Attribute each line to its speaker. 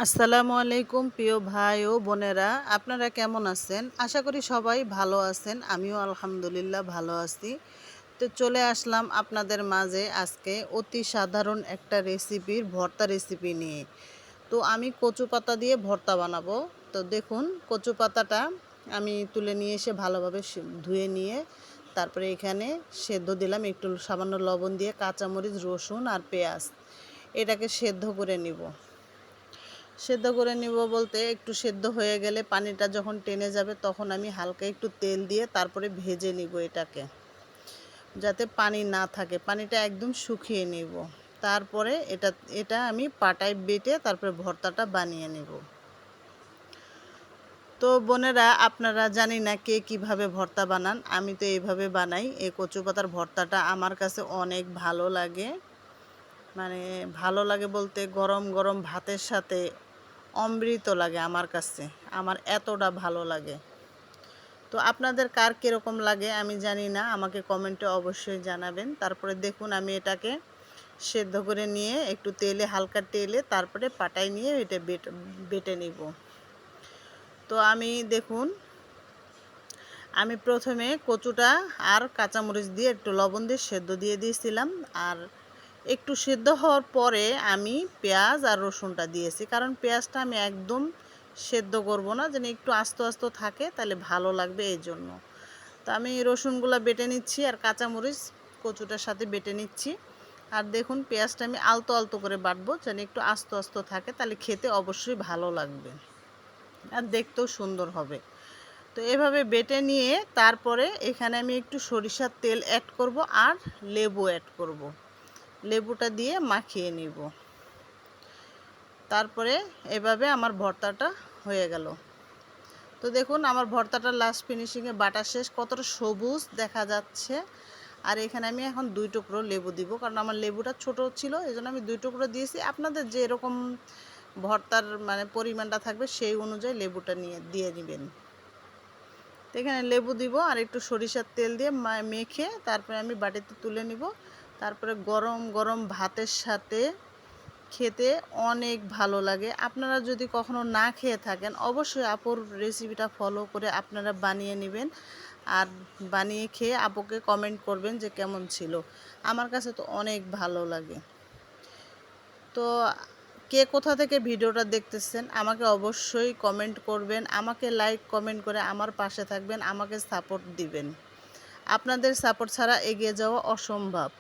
Speaker 1: আসসালামু আলাইকুম প্রিয় ভাই ও বোনেরা, আপনারা কেমন আছেন? আশা করি সবাই ভালো আছেন। আমিও আলহামদুলিল্লাহ ভালো আছি। তো চলে আসলাম আপনাদের মাঝে আজকে অতি সাধারণ একটা ভর্তা রেসিপি নিয়ে। তো আমি কচু পাতা দিয়ে ভর্তা বানাবো। তো দেখুন, কচু পাতাটা আমি তুলে নিয়ে এসে ভালোভাবে ধুয়ে নিয়ে তারপরে এখানে সেদ্ধ দিলাম, একটু সামান্য লবণ দিয়ে, কাঁচামরিচ, রসুন আর পেঁয়াজ এটাকে সেদ্ধ করে নিব। সেদ্ধ করে নিব বলতে, একটু সেদ্ধ হয়ে গেলে পানিটা যখন টেনে যাবে তখন আমি হালকা একটু তেল দিয়ে তারপরে ভেজে নিব এটাকে, যাতে পানি না থাকে, পানিটা একদম শুকিয়ে নিব। তারপরে এটা আমি পাটায় বেটে তারপরে ভর্তাটা বানিয়ে নেব। তো বোনেরা, আপনারা জানি না কে কিভাবে ভর্তা বানান, আমি তো এইভাবে বানাই। এই কচু পাতার ভর্তাটা আমার কাছে অনেক ভালো লাগে। মানে ভালো লাগে বলতে, গরম গরম ভাতের সাথে অমৃত লাগে আমার কাছে, আমার এতটা ভালো লাগে। তো আপনাদের কার কীরকম লাগে আমি জানি না, আমাকে কমেন্টে অবশ্যই জানাবেন। তারপরে দেখুন, আমি এটাকে সেদ্ধ করে নিয়ে একটু তেলে, হালকা তেলে তারপরে পাটায় নিয়ে এটা বেটে নিব। তো দেখুন, আমি প্রথমে কচুটা আর কাঁচামরিচ দিয়ে একটু লবণ দিয়ে সেদ্ধ দিয়ে দিয়েছিলাম, আর একটু সেদ্ধ হওয়ার পরে আমি পেঁয়াজ আর রসুনটা দিয়েছি, কারণ পেঁয়াজটা আমি একদম সেদ্ধ করব না, যেন একটু আস্ত আস্ত থাকে, তাহলে ভালো লাগবে এই জন্য। তো আমি রসুনগুলো বেটে নিচ্ছি আর কাঁচামরিচ কচুটার সাথে বেটে নিচ্ছি। আর দেখুন, পেঁয়াজটা আমি আলতো আলতো করে বাটবো, যেন একটু আস্ত আস্ত থাকে, তাহলে খেতে অবশ্যই ভালো লাগবে আর দেখতেও সুন্দর হবে। তো এভাবে বেটে নিয়ে তারপরে এখানে আমি একটু সরিষার তেল অ্যাড করব আর লেবু অ্যাড করব। লেবুটা দিয়ে মাখিয়ে নিব। তারপরে এভাবে আমার ভর্তাটা হয়ে গেল। তো দেখুন, আমার ভর্তাটা লাস্ট ফিনিশিংয়ে বাটা শেষ, কতটা সবুজ দেখা যাচ্ছে। আর এখানে আমি এখন 2 টুকরো লেবু দিব, কারণ আমার লেবুটা ছোট ছিল, এই জন্য আমি 2 টুকরো দিয়েছি। আপনাদের যে এরকম ভর্তার পরিমাণটা থাকবে সেই অনুযায়ী লেবুটা দিয়ে নেবেন। তো এখানে লেবু দিব আর একটু সরিষার তেল দিয়ে মেখে তারপরে আমি বাটিতে তুলে নিব। তারপরে গরম গরম ভাতের সাথে খেতে অনেক ভালো লাগে। আপনারা যদি কখনো না খেয়ে থাকেন, অবশ্যই আপুর রেসিপিটা ফলো করে আপনারা বানিয়ে নেবেন, আর বানিয়ে খেয়ে আপুকে কমেন্ট করবেন যে কেমন ছিল। আমার কাছে তো অনেক ভালো লাগে। তো কে কোথা থেকে ভিডিওটা দেখতেছেন আমাকে অবশ্যই কমেন্ট করবেন, আমাকে লাইক কমেন্ট করে আমার পাশে থাকবেন, আমাকে সাপোর্ট দিবেন। আপনাদের সাপোর্ট ছাড়া এগিয়ে যাওয়া অসম্ভব।